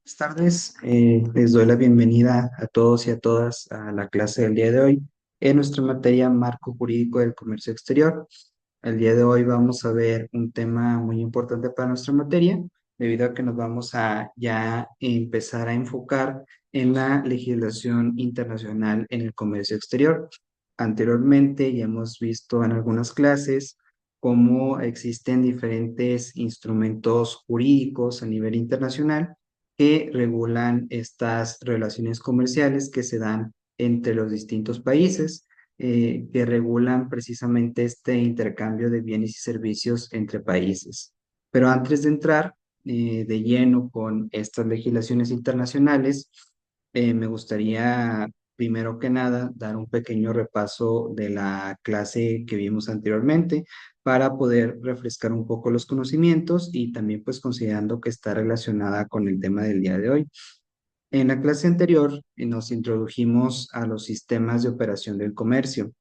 Buenas tardes, les doy la bienvenida a todos y a todas a la clase del día de hoy en nuestra materia Marco Jurídico del Comercio Exterior. El día de hoy vamos a ver un tema muy importante para nuestra materia, debido a que nos vamos a ya empezar a enfocar en la legislación internacional en el comercio exterior. Anteriormente ya hemos visto en algunas clases cómo existen diferentes instrumentos jurídicos a nivel internacional que regulan estas relaciones comerciales que se dan entre los distintos países, que regulan precisamente este intercambio de bienes y servicios entre países. Pero antes de entrar de lleno con estas legislaciones internacionales, me gustaría primero que nada dar un pequeño repaso de la clase que vimos anteriormente para poder refrescar un poco los conocimientos y también pues considerando que está relacionada con el tema del día de hoy. En la clase anterior nos introdujimos a los sistemas de operación del comercio.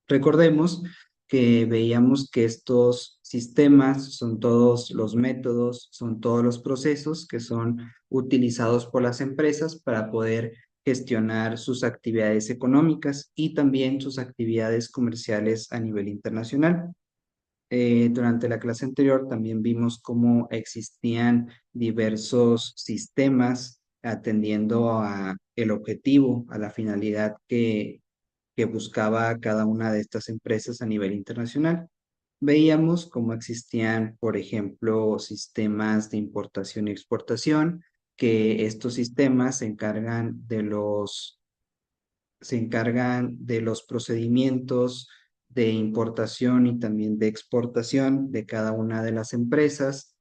Recordemos que veíamos que estos sistemas son todos los métodos, son todos los procesos que son utilizados por las empresas para poder gestionar sus actividades económicas y también sus actividades comerciales a nivel internacional. Durante la clase anterior también vimos cómo existían diversos sistemas atendiendo a el objetivo, a la finalidad que buscaba cada una de estas empresas a nivel internacional. Veíamos cómo existían, por ejemplo, sistemas de importación y exportación, que estos sistemas se encargan de los procedimientos de importación y también de exportación de cada una de las empresas,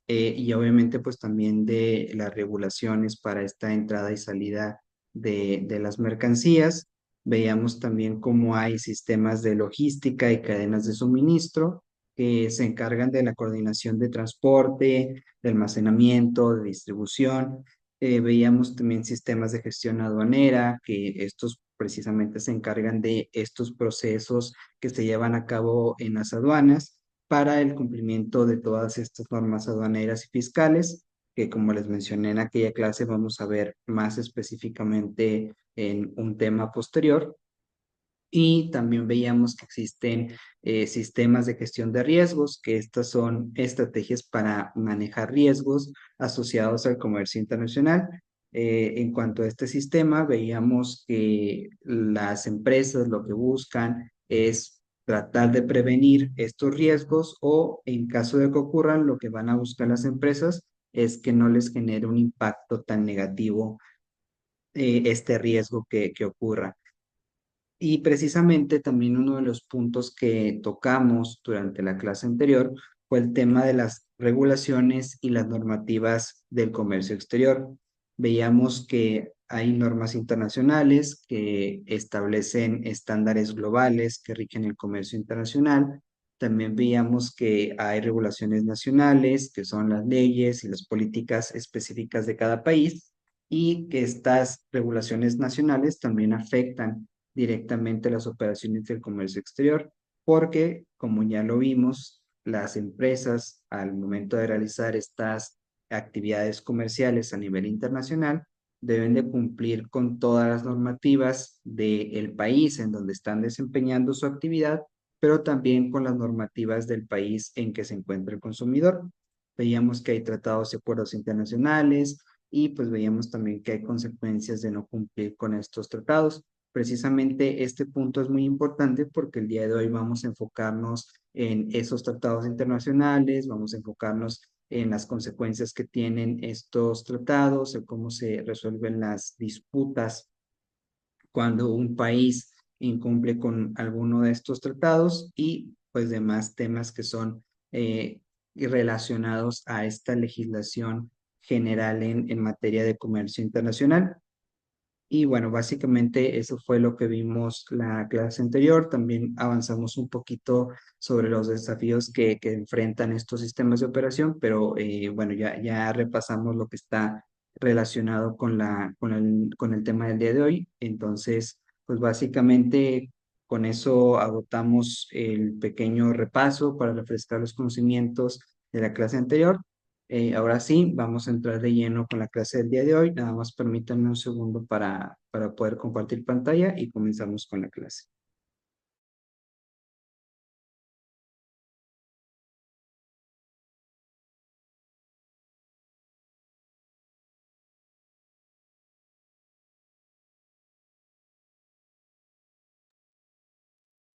y obviamente pues también de las regulaciones para esta entrada y salida de las mercancías. Veíamos también cómo hay sistemas de logística y cadenas de suministro que se encargan de la coordinación de transporte, de almacenamiento, de distribución. Veíamos también sistemas de gestión aduanera, que estos precisamente se encargan de estos procesos que se llevan a cabo en las aduanas para el cumplimiento de todas estas normas aduaneras y fiscales, que como les mencioné en aquella clase vamos a ver más específicamente en un tema posterior. Y también veíamos que existen sistemas de gestión de riesgos, que estas son estrategias para manejar riesgos asociados al comercio internacional. En cuanto a este sistema, veíamos que las empresas lo que buscan es tratar de prevenir estos riesgos o en caso de que ocurran, lo que van a buscar las empresas es que no les genere un impacto tan negativo este riesgo que ocurra. Y precisamente también uno de los puntos que tocamos durante la clase anterior fue el tema de las regulaciones y las normativas del comercio exterior. Veíamos que hay normas internacionales que establecen estándares globales que rigen el comercio internacional. También veíamos que hay regulaciones nacionales, que son las leyes y las políticas específicas de cada país, y que estas regulaciones nacionales también afectan directamente las operaciones del comercio exterior, porque, como ya lo vimos, las empresas al momento de realizar estas actividades comerciales a nivel internacional deben de cumplir con todas las normativas del país en donde están desempeñando su actividad, pero también con las normativas del país en que se encuentra el consumidor. Veíamos que hay tratados y acuerdos internacionales y pues veíamos también que hay consecuencias de no cumplir con estos tratados. Precisamente este punto es muy importante porque el día de hoy vamos a enfocarnos en esos tratados internacionales, vamos a enfocarnos en las consecuencias que tienen estos tratados, en cómo se resuelven las disputas cuando un país incumple con alguno de estos tratados y pues demás temas que son eh, relacionados a esta legislación general en materia de comercio internacional. Y bueno, básicamente eso fue lo que vimos la clase anterior. También avanzamos un poquito sobre los desafíos que enfrentan estos sistemas de operación, pero bueno, ya repasamos lo que está relacionado con el tema del día de hoy. Entonces, pues básicamente con eso agotamos el pequeño repaso para refrescar los conocimientos de la clase anterior. Ahora sí, vamos a entrar de lleno con la clase del día de hoy. Nada más permítanme un segundo para poder compartir pantalla y comenzamos con la clase.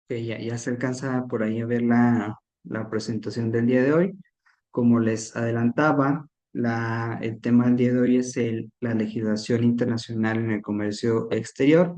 Que ya se alcanza por ahí a ver la presentación del día de hoy. Como les adelantaba, el tema del día de hoy es la legislación internacional en el comercio exterior.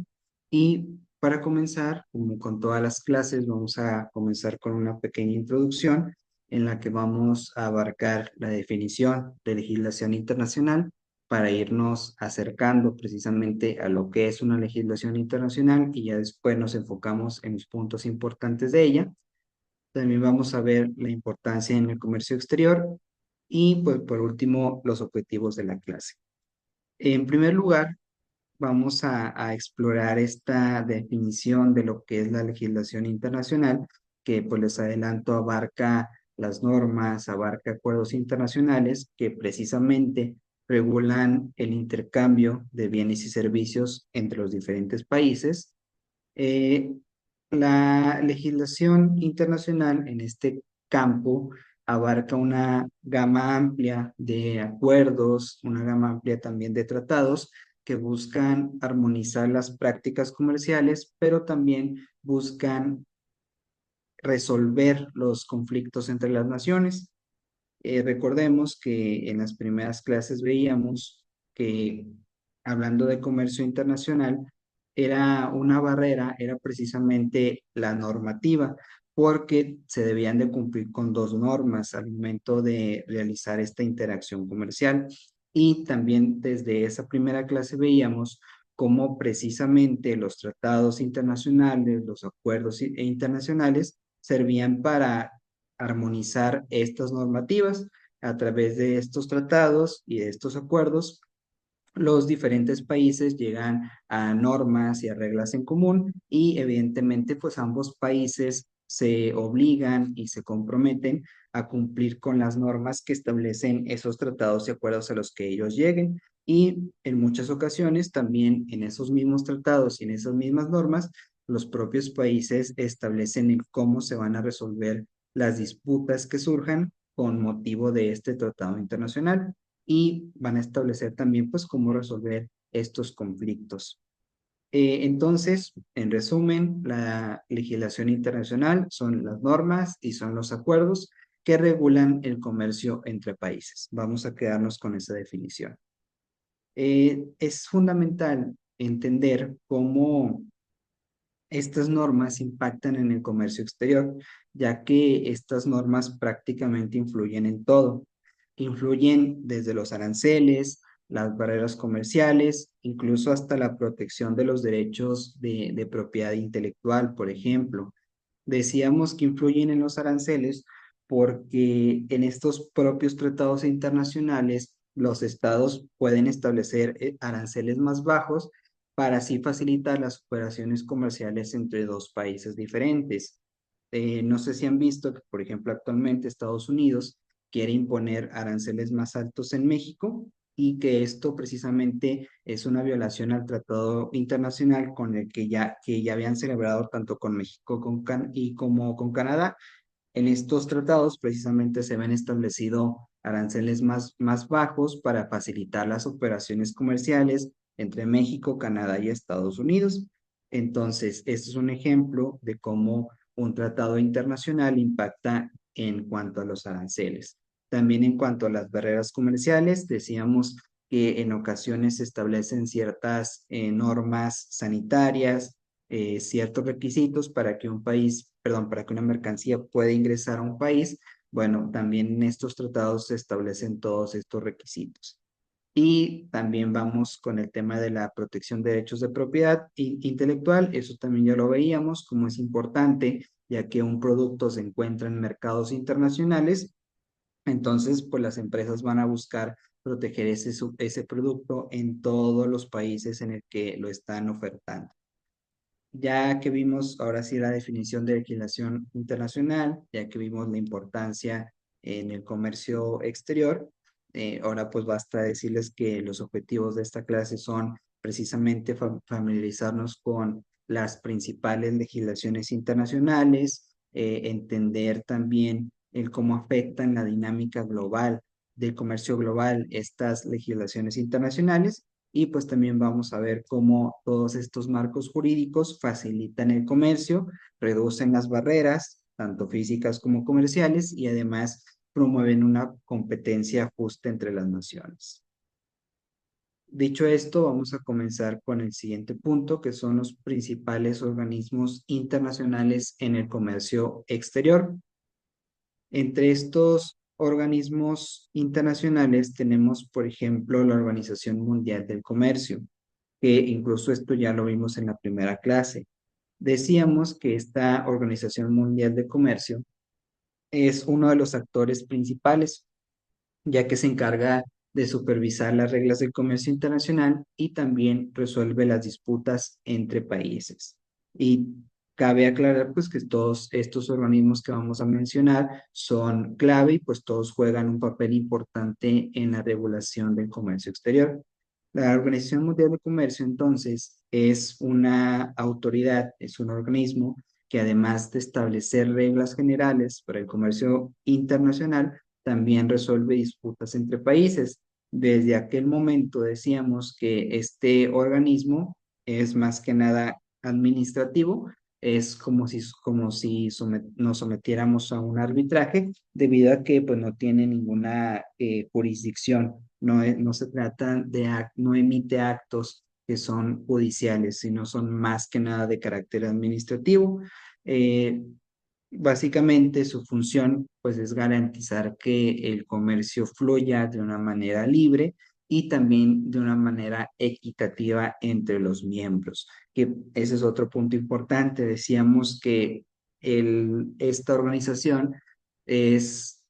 Y para comenzar, como con todas las clases, vamos a comenzar con una pequeña introducción en la que vamos a abarcar la definición de legislación internacional para irnos acercando precisamente a lo que es una legislación internacional y ya después nos enfocamos en los puntos importantes de ella. También vamos a ver la importancia en el comercio exterior y pues por último los objetivos de la clase. En primer lugar, vamos a explorar esta definición de lo que es la legislación internacional, que pues les adelanto abarca las normas, abarca acuerdos internacionales que precisamente regulan el intercambio de bienes y servicios entre los diferentes países. eh, la legislación internacional en este campo abarca una gama amplia de acuerdos, una gama amplia también de tratados que buscan armonizar las prácticas comerciales, pero también buscan resolver los conflictos entre las naciones. Recordemos que en las primeras clases veíamos que hablando de comercio internacional, era una barrera, era precisamente la normativa, porque se debían de cumplir con dos normas al momento de realizar esta interacción comercial. Y también desde esa primera clase veíamos cómo precisamente los tratados internacionales, los acuerdos internacionales servían para armonizar estas normativas a través de estos tratados y de estos acuerdos. Los diferentes países llegan a normas y a reglas en común y evidentemente pues ambos países se obligan y se comprometen a cumplir con las normas que establecen esos tratados y acuerdos a los que ellos lleguen. Y en muchas ocasiones también en esos mismos tratados y en esas mismas normas, los propios países establecen el cómo se van a resolver las disputas que surjan con motivo de este tratado internacional y van a establecer también pues cómo resolver estos conflictos. Entonces, en resumen, la legislación internacional son las normas y son los acuerdos que regulan el comercio entre países. Vamos a quedarnos con esa definición. Es fundamental entender cómo estas normas impactan en el comercio exterior, ya que estas normas prácticamente influyen en todo. Influyen desde los aranceles, las barreras comerciales, incluso hasta la protección de los derechos de propiedad intelectual, por ejemplo. Decíamos que influyen en los aranceles porque en estos propios tratados internacionales los estados pueden establecer aranceles más bajos para así facilitar las operaciones comerciales entre dos países diferentes. No sé si han visto que, por ejemplo, actualmente Estados Unidos quiere imponer aranceles más altos en México y que esto precisamente es una violación al tratado internacional con el que ya habían celebrado tanto con México y como con Canadá. En estos tratados precisamente se ven establecido aranceles más bajos para facilitar las operaciones comerciales entre México, Canadá y Estados Unidos. Entonces, este es un ejemplo de cómo un tratado internacional impacta en cuanto a los aranceles. También en cuanto a las barreras comerciales, decíamos que en ocasiones se establecen ciertas normas sanitarias, ciertos requisitos para que un país, perdón, para que una mercancía pueda ingresar a un país. Bueno, también en estos tratados se establecen todos estos requisitos. Y también vamos con el tema de la protección de derechos de propiedad intelectual. Eso también ya lo veíamos, como es importante, ya que un producto se encuentra en mercados internacionales. Entonces, pues las empresas van a buscar proteger ese producto en todos los países en el que lo están ofertando. Ya que vimos ahora sí la definición de legislación internacional, ya que vimos la importancia en el comercio exterior, Ahora pues basta decirles que los objetivos de esta clase son precisamente familiarizarnos con las principales legislaciones internacionales, entender también el cómo afectan la dinámica global del comercio global estas legislaciones internacionales y pues también vamos a ver cómo todos estos marcos jurídicos facilitan el comercio, reducen las barreras, tanto físicas como comerciales, y además promueven una competencia justa entre las naciones. Dicho esto, vamos a comenzar con el siguiente punto, que son los principales organismos internacionales en el comercio exterior. Entre estos organismos internacionales tenemos, por ejemplo, la Organización Mundial del Comercio, que incluso esto ya lo vimos en la primera clase. Decíamos que esta Organización Mundial de Comercio es uno de los actores principales, ya que se encarga de supervisar las reglas del comercio internacional y también resuelve las disputas entre países. Y cabe aclarar pues que todos estos organismos que vamos a mencionar son clave y pues todos juegan un papel importante en la regulación del comercio exterior. La Organización Mundial de Comercio, entonces, es una autoridad, es un organismo que además de establecer reglas generales para el comercio internacional, también resuelve disputas entre países. Desde aquel momento decíamos que este organismo es más que nada administrativo, es como si nos sometiéramos a un arbitraje debido a que pues no tiene ninguna jurisdicción, no se trata no emite actos que son judiciales, sino son más que nada de carácter administrativo. Eh, Básicamente su función pues es garantizar que el comercio fluya de una manera libre y también de una manera equitativa entre los miembros, que ese es otro punto importante. Decíamos que esta organización es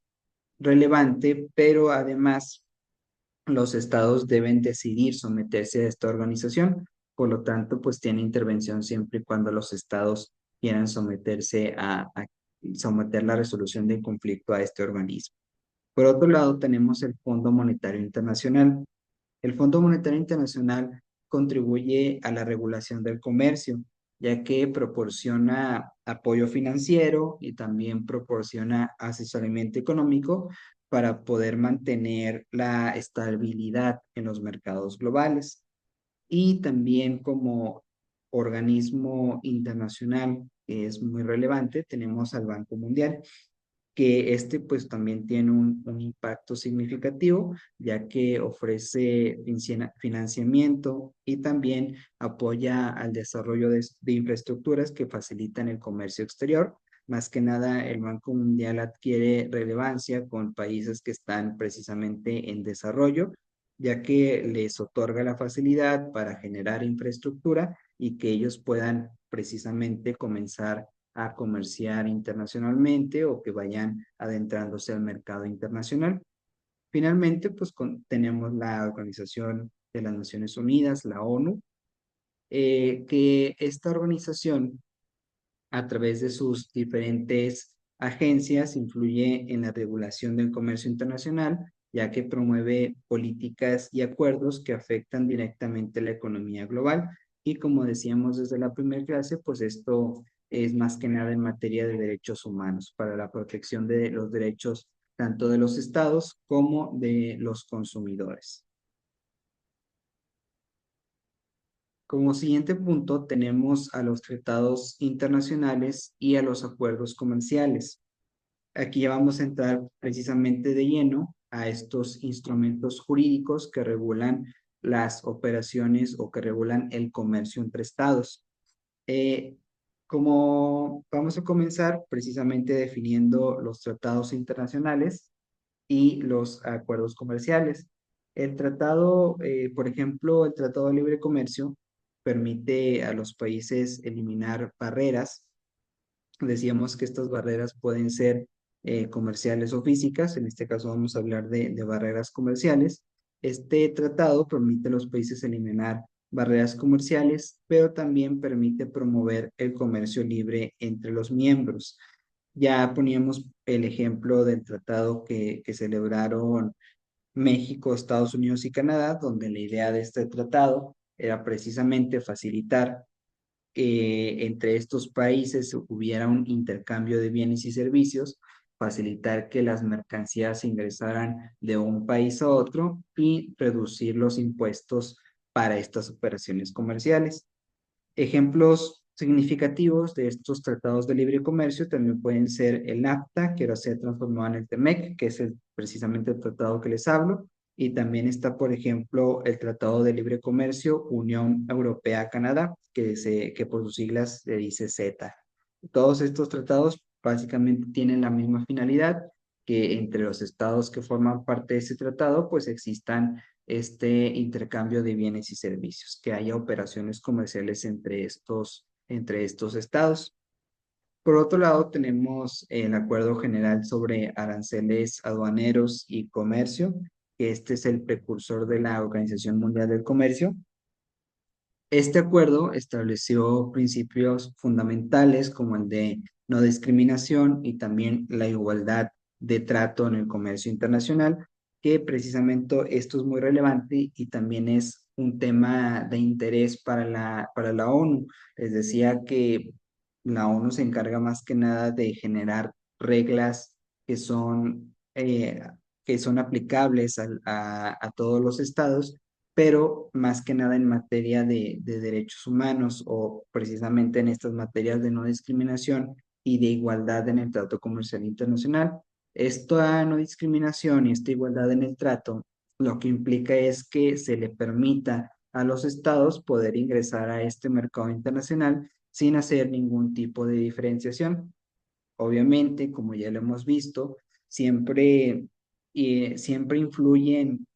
relevante, pero además los estados deben decidir someterse a esta organización. Por lo tanto, pues tiene intervención siempre y cuando los estados quieran someterse a someter la resolución del conflicto a este organismo. Por otro lado, tenemos el Fondo Monetario Internacional. El Fondo Monetario Internacional contribuye a la regulación del comercio, ya que proporciona apoyo financiero y también proporciona asesoramiento económico para poder mantener la estabilidad en los mercados globales. Y también como organismo internacional que es muy relevante, tenemos al Banco Mundial, que este pues también tiene un impacto significativo, ya que ofrece financiamiento y también apoya al desarrollo de infraestructuras que facilitan el comercio exterior. Más que nada, el Banco Mundial adquiere relevancia con países que están precisamente en desarrollo, ya que les otorga la facilidad para generar infraestructura y que ellos puedan precisamente comenzar a comerciar internacionalmente o que vayan adentrándose al mercado internacional. Finalmente, pues tenemos la Organización de las Naciones Unidas, la ONU, que esta organización, a través de sus diferentes agencias, influye en la regulación del comercio internacional, ya que promueve políticas y acuerdos que afectan directamente la economía global. Y como decíamos desde la primera clase, pues esto es más que nada en materia de derechos humanos, para la protección de los derechos tanto de los estados como de los consumidores. Como siguiente punto tenemos a los tratados internacionales y a los acuerdos comerciales. Aquí ya vamos a entrar precisamente de lleno a estos instrumentos jurídicos que regulan las operaciones o que regulan el comercio entre estados. Eh, Como vamos a comenzar precisamente definiendo los tratados internacionales y los acuerdos comerciales. El tratado, por ejemplo, el Tratado de Libre Comercio permite a los países eliminar barreras. Decíamos que estas barreras pueden ser comerciales o físicas, en este caso vamos a hablar de barreras comerciales. Este tratado permite a los países eliminar barreras comerciales, pero también permite promover el comercio libre entre los miembros. Ya poníamos el ejemplo del tratado que celebraron México, Estados Unidos y Canadá, donde la idea de este tratado era precisamente facilitar entre estos países hubiera un intercambio de bienes y servicios, facilitar que las mercancías ingresaran de un país a otro y reducir los impuestos para estas operaciones comerciales. Ejemplos significativos de estos tratados de libre comercio también pueden ser el NAFTA, que ahora se ha transformado en el TEMEC, que es precisamente el tratado que les hablo, y también está, por ejemplo, el Tratado de Libre Comercio Unión Europea-Canadá, que por sus siglas se dice CETA. Todos estos tratados básicamente tienen la misma finalidad, que entre los estados que forman parte de ese tratado, pues existan este intercambio de bienes y servicios, que haya operaciones comerciales entre estos estados. Por otro lado, tenemos el Acuerdo General sobre Aranceles Aduaneros y Comercio, que este es el precursor de la Organización Mundial del Comercio. Este acuerdo estableció principios fundamentales como el de no discriminación y también la igualdad de trato en el comercio internacional, que precisamente esto es muy relevante y también es un tema de interés para la ONU. Les decía que la ONU se encarga más que nada de generar reglas que son aplicables a todos los estados, pero más que nada en materia de derechos humanos o precisamente en estas materias de no discriminación y de igualdad en el trato comercial internacional. Esta no discriminación y esta igualdad en el trato lo que implica es que se le permita a los estados poder ingresar a este mercado internacional sin hacer ningún tipo de diferenciación. Obviamente, como ya lo hemos visto, siempre influyen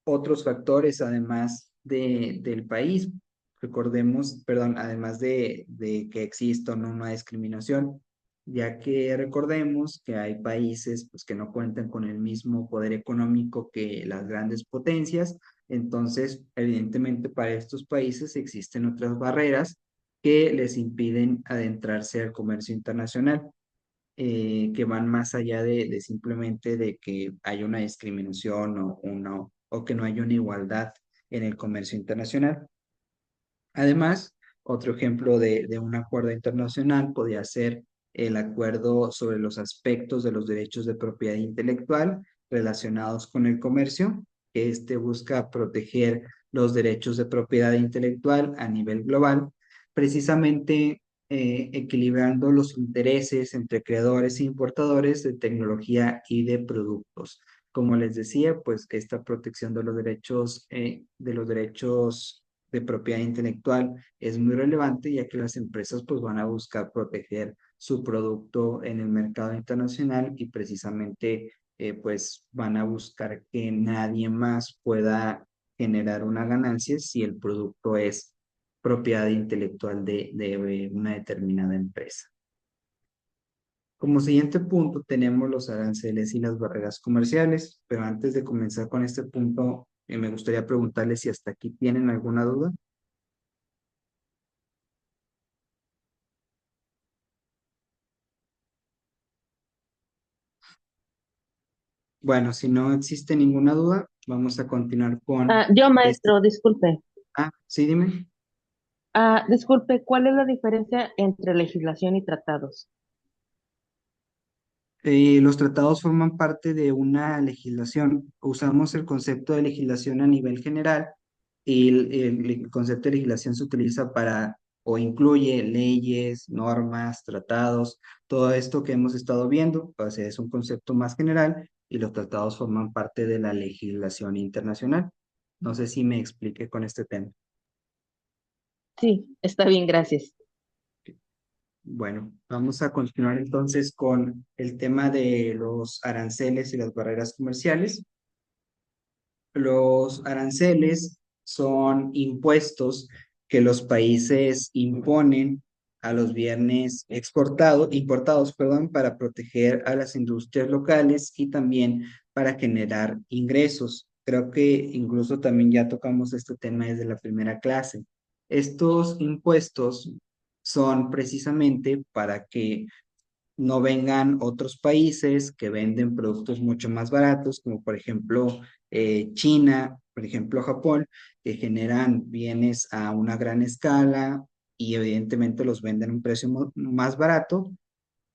otros factores además del país. Recordemos, perdón, además de que exista o no una discriminación, ya que recordemos que hay países pues, que no cuentan con el mismo poder económico que las grandes potencias. Entonces, evidentemente para estos países existen otras barreras que les impiden adentrarse al comercio internacional, que van más allá de simplemente de que haya una discriminación o que no haya una igualdad en el comercio internacional. Además, otro ejemplo de un acuerdo internacional podría ser el acuerdo sobre los aspectos de los derechos de propiedad intelectual relacionados con el comercio, que este busca proteger los derechos de propiedad intelectual a nivel global, precisamente equilibrando los intereses entre creadores e importadores de tecnología y de productos. Como les decía, pues esta protección de los derechos de propiedad intelectual es muy relevante, ya que las empresas pues van a buscar proteger su producto en el mercado internacional y precisamente pues van a buscar que nadie más pueda generar una ganancia si el producto es propiedad intelectual de una determinada empresa. Como siguiente punto tenemos los aranceles y las barreras comerciales, pero antes de comenzar con este punto, me gustaría preguntarles si hasta aquí tienen alguna duda. Bueno, si no existe ninguna duda, vamos a continuar con Yo, este. maestro, disculpe. Sí, dime. Disculpe, ¿cuál es la diferencia entre legislación y tratados? Los tratados forman parte de una legislación. Usamos el concepto de legislación a nivel general y el concepto de legislación se utiliza para o incluye leyes, normas, tratados, todo esto que hemos estado viendo. O sea, es un concepto más general y los tratados forman parte de la legislación internacional. No sé si me expliqué con este tema. Sí, está bien, gracias. Bueno, vamos a continuar entonces con el tema de los aranceles y las barreras comerciales. Los aranceles son impuestos que los países imponen a los bienes importados, perdón, para proteger a las industrias locales y también para generar ingresos. Creo que incluso también ya tocamos este tema desde la primera clase. Estos impuestos son precisamente para que no vengan otros países que venden productos mucho más baratos, como por ejemplo China, por ejemplo Japón, que generan bienes a una gran escala y evidentemente los venden a un precio más barato.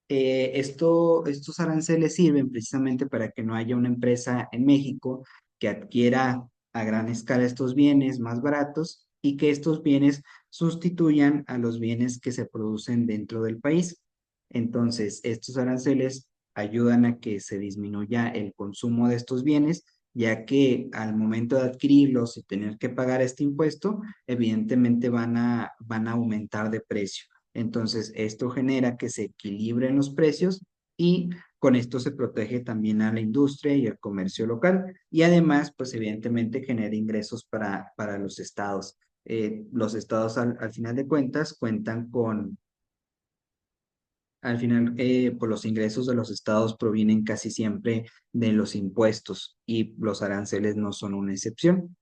Estos aranceles sirven precisamente para que no haya una empresa en México que adquiera a gran escala estos bienes más baratos y que estos bienes sustituyan a los bienes que se producen dentro del país. Entonces, estos aranceles ayudan a que se disminuya el consumo de estos bienes, ya que al momento de adquirirlos y tener que pagar este impuesto, evidentemente van a aumentar de precio. Entonces, esto genera que se equilibren los precios y con esto se protege también a la industria y el comercio local. Y además, pues evidentemente genera ingresos para los estados. Los estados al final de cuentas cuentan con, al final, pues los ingresos de los estados provienen casi siempre de los impuestos y los aranceles no son una excepción.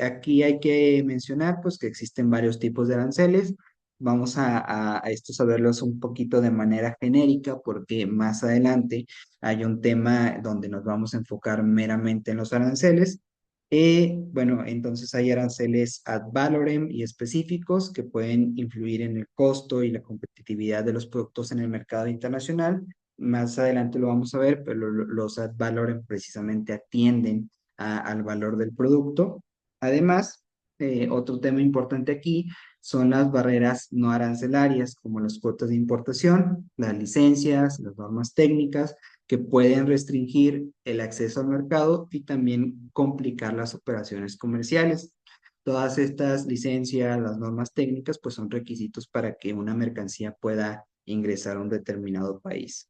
Aquí hay que mencionar pues que existen varios tipos de aranceles. Vamos a estos a verlos un poquito de manera genérica porque más adelante hay un tema donde nos vamos a enfocar meramente en los aranceles. Bueno, entonces hay aranceles ad valorem y específicos que pueden influir en el costo y la competitividad de los productos en el mercado internacional. Más adelante lo vamos a ver, pero los ad valorem precisamente atienden al valor del producto. Además, otro tema importante aquí son las barreras no arancelarias, como las cuotas de importación, las licencias, las normas técnicas, que pueden restringir el acceso al mercado y también complicar las operaciones comerciales. Todas estas licencias, las normas técnicas, pues son requisitos para que una mercancía pueda ingresar a un determinado país.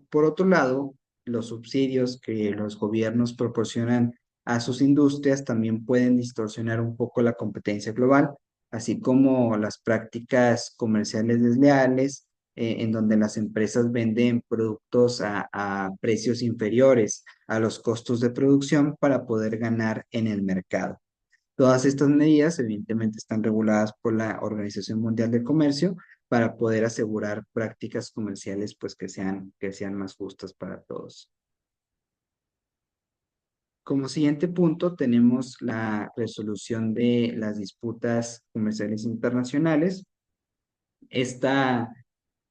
Por otro lado, los subsidios que los gobiernos proporcionan a sus industrias también pueden distorsionar un poco la competencia global, así como las prácticas comerciales desleales, en donde las empresas venden productos a precios inferiores a los costos de producción para poder ganar en el mercado. Todas estas medidas evidentemente están reguladas por la Organización Mundial del Comercio para poder asegurar prácticas comerciales pues que sean más justas para todos. Como siguiente punto tenemos la resolución de las disputas comerciales internacionales. Esta,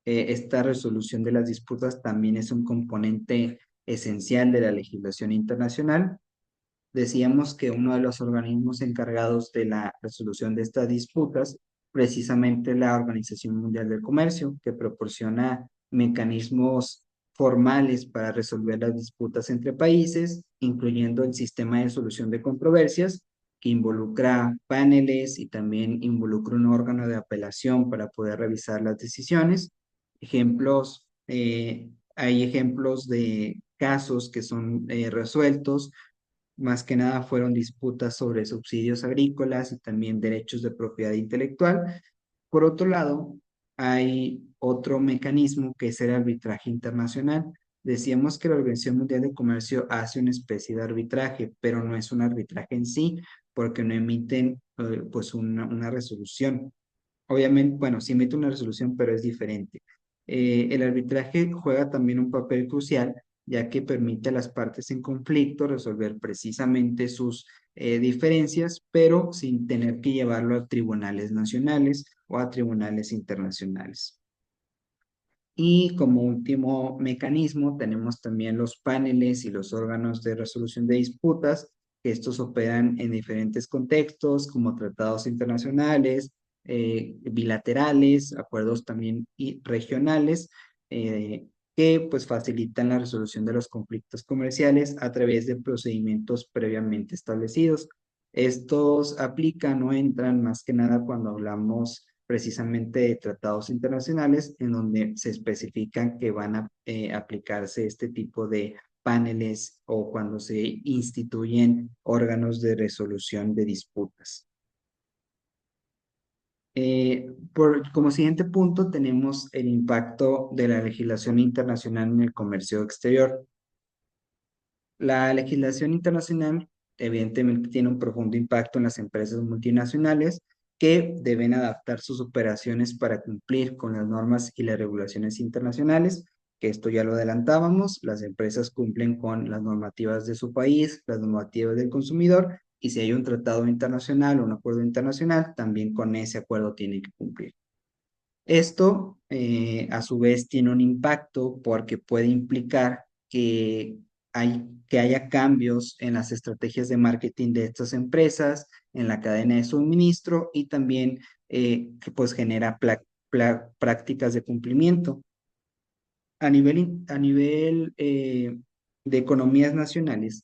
esta resolución de las disputas también es un componente esencial de la legislación internacional. Decíamos que uno de los organismos encargados de la resolución de estas disputas, precisamente la Organización Mundial del Comercio, que proporciona mecanismos formales para resolver las disputas entre países, incluyendo el sistema de solución de controversias, que involucra paneles y también involucra un órgano de apelación para poder revisar las decisiones. Hay ejemplos de casos que son resueltos, más que nada fueron disputas sobre subsidios agrícolas y también derechos de propiedad intelectual. Por otro lado, hay otro mecanismo que es el arbitraje internacional. Decíamos que la Organización Mundial de Comercio hace una especie de arbitraje, pero no es un arbitraje en sí, porque no emiten pues una resolución. Obviamente, bueno, sí emite una resolución, pero es diferente. El arbitraje juega también un papel crucial, ya que permite a las partes en conflicto resolver precisamente sus diferencias, pero sin tener que llevarlo a tribunales nacionales o a tribunales internacionales. Y como último mecanismo tenemos también los paneles y los órganos de resolución de disputas, que estos operan en diferentes contextos, como tratados internacionales, bilaterales, acuerdos también y regionales, que pues facilitan la resolución de los conflictos comerciales a través de procedimientos previamente establecidos. Estos aplican o entran más que nada cuando hablamos precisamente de tratados internacionales en donde se especifican que van a aplicarse este tipo de paneles o cuando se instituyen órganos de resolución de disputas. Como siguiente punto tenemos el impacto de la legislación internacional en el comercio exterior. La legislación internacional evidentemente tiene un profundo impacto en las empresas multinacionales, que deben adaptar sus operaciones para cumplir con las normas y las regulaciones internacionales, que esto ya lo adelantábamos, las empresas cumplen con las normativas de su país, las normativas del consumidor, y si hay un tratado internacional o un acuerdo internacional, también con ese acuerdo tienen que cumplir. Esto, a su vez, tiene un impacto porque puede implicar que haya cambios en las estrategias de marketing de estas empresas, en la cadena de suministro y también que pues genera prácticas de cumplimiento. A nivel de economías nacionales,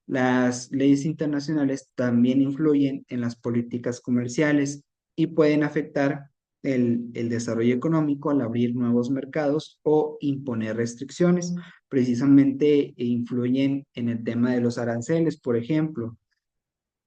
las leyes internacionales también influyen en las políticas comerciales y pueden afectar el desarrollo económico al abrir nuevos mercados o imponer restricciones. Precisamente influyen en el tema de los aranceles, por ejemplo,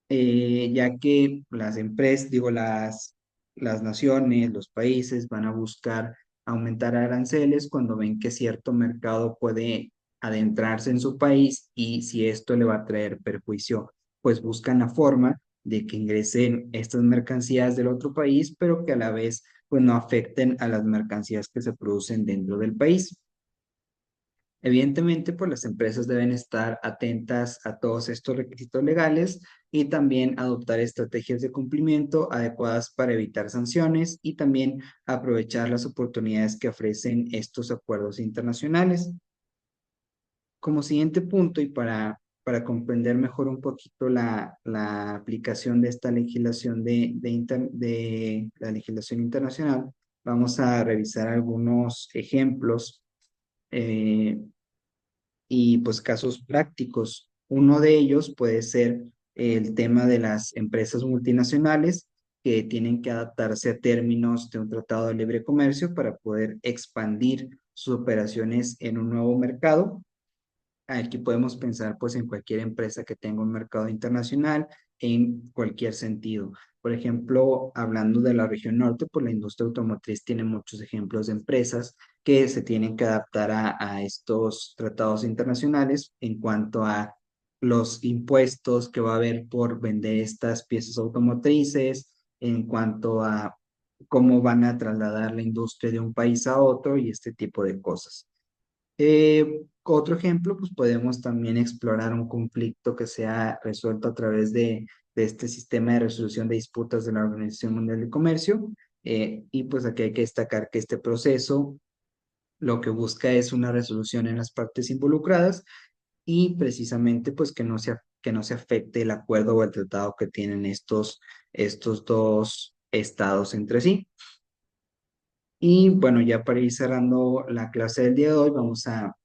ya que las empresas, digo, las naciones, los países van a buscar aumentar aranceles cuando ven que cierto mercado puede adentrarse en su país y si esto le va a traer perjuicio, pues buscan la forma de que ingresen estas mercancías del otro país, pero que a la vez pues no afecten a las mercancías que se producen dentro del país. Evidentemente, pues las empresas deben estar atentas a todos estos requisitos legales y también adoptar estrategias de cumplimiento adecuadas para evitar sanciones y también aprovechar las oportunidades que ofrecen estos acuerdos internacionales. Como siguiente punto y para comprender mejor un poquito la aplicación de esta legislación de la legislación internacional, vamos a revisar algunos ejemplos eh, y pues casos prácticos. Uno de ellos puede ser el tema de las empresas multinacionales que tienen que adaptarse a términos de un tratado de libre comercio para poder expandir sus operaciones en un nuevo mercado. Aquí podemos pensar pues en cualquier empresa que tenga un mercado internacional en cualquier sentido. Por ejemplo, hablando de la región norte, pues la industria automotriz tiene muchos ejemplos de empresas que se tienen que adaptar a estos tratados internacionales en cuanto a los impuestos que va a haber por vender estas piezas automotrices, en cuanto a cómo van a trasladar la industria de un país a otro y este tipo de cosas. Otro ejemplo, pues podemos también explorar un conflicto que se ha resuelto a través de este sistema de resolución de disputas de la Organización Mundial de Comercio. Y pues aquí hay que destacar que este proceso lo que busca es una resolución en las partes involucradas y precisamente pues que no se afecte el acuerdo o el tratado que tienen estos dos estados entre sí. Y bueno, ya para ir cerrando la clase del día de hoy, vamos a,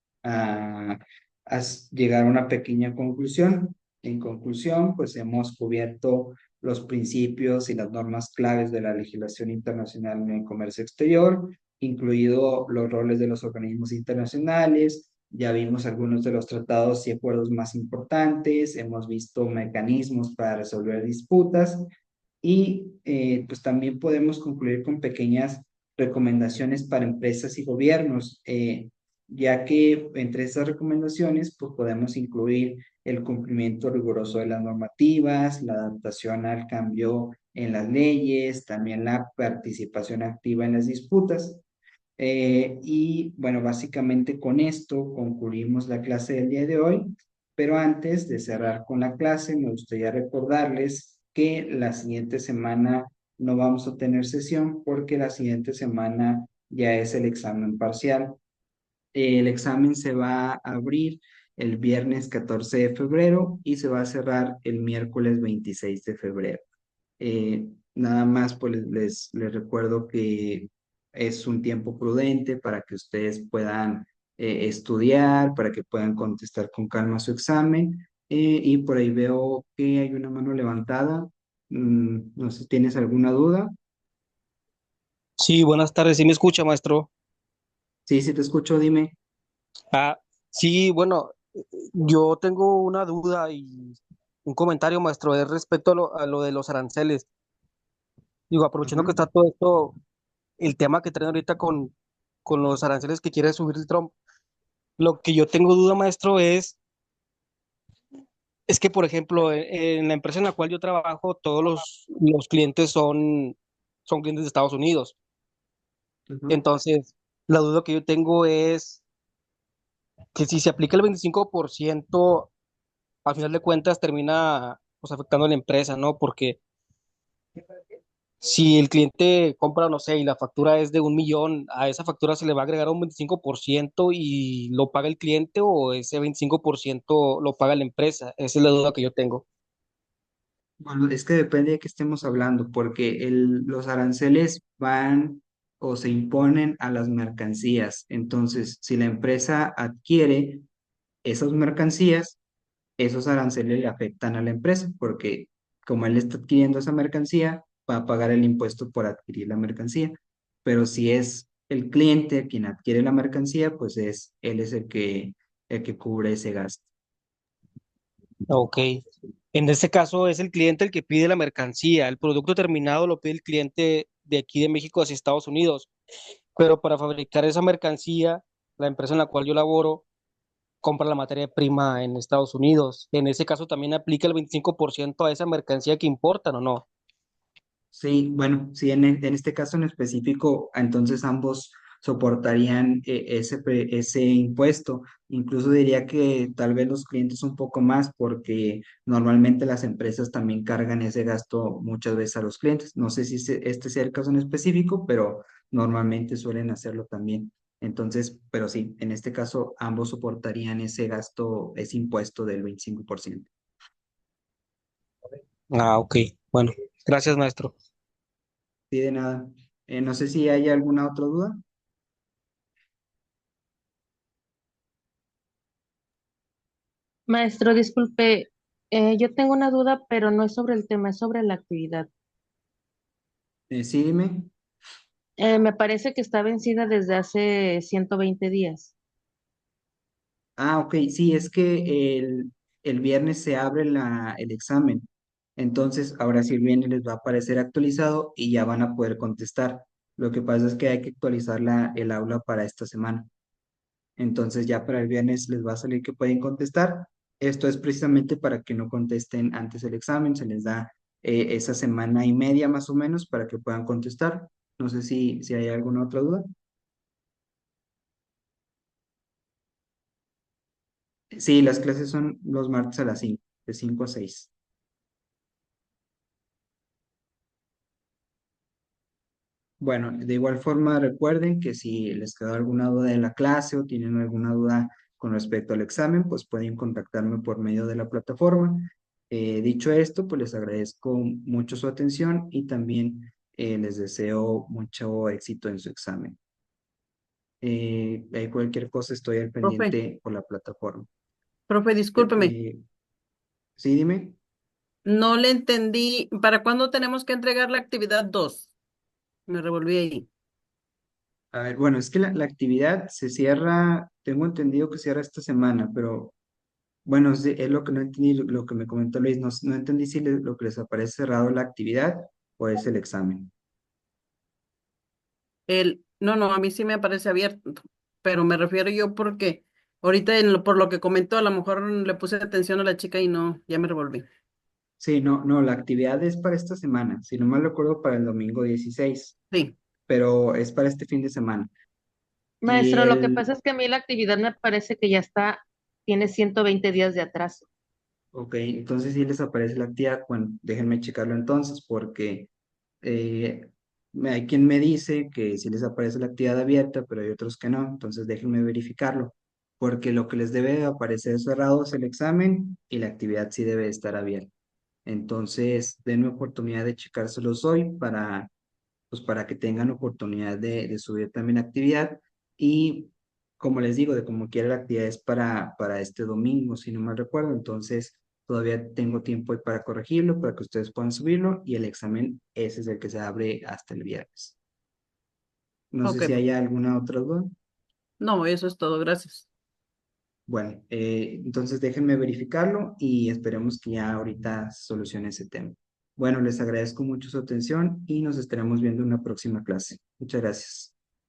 llegar a una pequeña conclusión. En conclusión, pues hemos cubierto los principios y las normas claves de la legislación internacional en el comercio exterior, incluido los roles de los organismos internacionales. Ya vimos algunos de los tratados y acuerdos más importantes, hemos visto mecanismos para resolver disputas y pues también podemos concluir con pequeñas recomendaciones para empresas y gobiernos, ya que entre estas recomendaciones pues podemos incluir el cumplimiento riguroso de las normativas, la adaptación al cambio en las leyes, también la participación activa en las disputas. Y bueno, básicamente con esto concluimos la clase del día de hoy, pero antes de cerrar con la clase, me gustaría recordarles que la siguiente semana no vamos a tener sesión porque la siguiente semana ya es el examen parcial. El examen se va a abrir el viernes 14 de febrero y se va a cerrar el miércoles 26 de febrero. Nada más, pues les recuerdo que es un tiempo prudente para que ustedes puedan estudiar, para que puedan contestar con calma su examen. Y por ahí veo que hay una mano levantada. No sé si tienes alguna duda. Sí, buenas tardes. ¿Sí me escucha, maestro? Sí, sí te escucho, dime. Ah, sí, bueno, yo tengo una duda y un comentario, maestro, es respecto a lo de los aranceles. Digo, aprovechando que Ajá. está todo esto, el tema que traen ahorita con los aranceles que quiere subir el Trump. Lo que yo tengo duda, maestro, es Es que, por ejemplo, en la empresa en la cual yo trabajo, todos los clientes son clientes de Estados Unidos. Ujú. Entonces, la duda que yo tengo es que si se aplica el 25%, al final de cuentas termina pues, afectando a la empresa, ¿no? Porque si el cliente compra, no sé, y la factura es de 1 millón, a esa factura se le va a agregar un 25% y lo paga el cliente o ese 25% lo paga la empresa. Esa es la duda que yo tengo. Bueno, es que depende de qué estemos hablando, porque los aranceles van o se imponen a las mercancías. Entonces, si la empresa adquiere esas mercancías, esos aranceles le afectan a la empresa, porque como él está adquiriendo esa mercancía, va a pagar el impuesto por adquirir la mercancía. Pero si es el cliente quien adquiere la mercancía, pues él es el que cubre ese gasto. Ok. En este caso es el cliente el que pide la mercancía. El producto terminado lo pide el cliente de aquí de México hacia Estados Unidos. Pero para fabricar esa mercancía, la empresa en la cual yo laboro compra la materia prima en Estados Unidos. En ese caso también aplica el 25% a esa mercancía que importan o no. Sí, bueno, sí, en este caso en específico, entonces ambos soportarían ese impuesto. Incluso diría que tal vez los clientes un poco más, porque normalmente las empresas también cargan ese gasto muchas veces a los clientes. No sé si este sea el caso en específico, pero normalmente suelen hacerlo también. Entonces, pero sí, en este caso ambos soportarían ese gasto, ese impuesto del 25%. Ah, ok. Bueno, gracias, maestro. Sí, de nada. No sé si hay alguna otra duda. Maestro, disculpe, yo tengo una duda, pero no es sobre el tema, es sobre la actividad. Sí, dime. Me parece que está vencida desde hace 120 días. Ah, ok, sí, es que el viernes se abre el examen. Entonces, ahora sí el viernes les va a aparecer actualizado y ya van a poder contestar. Lo que pasa es que hay que actualizar el aula para esta semana. Entonces, ya para el viernes les va a salir que pueden contestar. Esto es precisamente para que no contesten antes el examen. Se les da esa semana y media más o menos para que puedan contestar. No sé si hay alguna otra duda. Sí, las clases son los martes a las 5 de 5 a 6. Bueno, de igual forma recuerden que si les quedó alguna duda de la clase o tienen alguna duda con respecto al examen, pues pueden contactarme por medio de la plataforma. Dicho esto, pues les agradezco mucho su atención y también les deseo mucho éxito en su examen. Cualquier cosa estoy al Profe, pendiente por la plataforma. profe, discúlpeme, Eh, sí, dime. no le entendí. ¿Para cuándo tenemos que entregar la actividad 2? Me revolví ahí. A ver, bueno, es que la actividad se cierra, tengo entendido que cierra esta semana, pero bueno, sí, es lo que no entendí, lo que me comentó Luis, no entendí si lo que les aparece cerrado la actividad o es el examen. No, no, a mí sí me parece abierto, pero me refiero yo porque ahorita por lo que comentó, a lo mejor le puse atención a la chica y no, ya me revolví. Sí, no, la actividad es para esta semana, si no mal recuerdo para el domingo 16, Sí, pero es para este fin de semana. Y Maestro, lo que pasa es que a mí la actividad me parece que ya está, tiene 120 días de atraso. ok, entonces sí les aparece la actividad, bueno, déjenme checarlo entonces porque eh, hay quien me dice que sí les aparece la actividad abierta, pero hay otros que no, entonces déjenme verificarlo, porque lo que les debe aparecer cerrado es el examen y la actividad sí debe estar abierta. Entonces, denme oportunidad de checárselos hoy para que tengan oportunidad de subir también actividad. Y como les digo, de como quiera la actividad es para este domingo, si no mal recuerdo. Entonces, todavía tengo tiempo ahí para corregirlo, para que ustedes puedan subirlo. Y el examen, ese es el que se abre hasta el viernes. No sé ok, si hay alguna otra duda. no, eso es todo, gracias. Bueno, entonces déjenme verificarlo y esperemos que ya ahorita se solucione ese tema. Bueno, les agradezco mucho su atención y nos estaremos viendo en una próxima clase. Muchas gracias.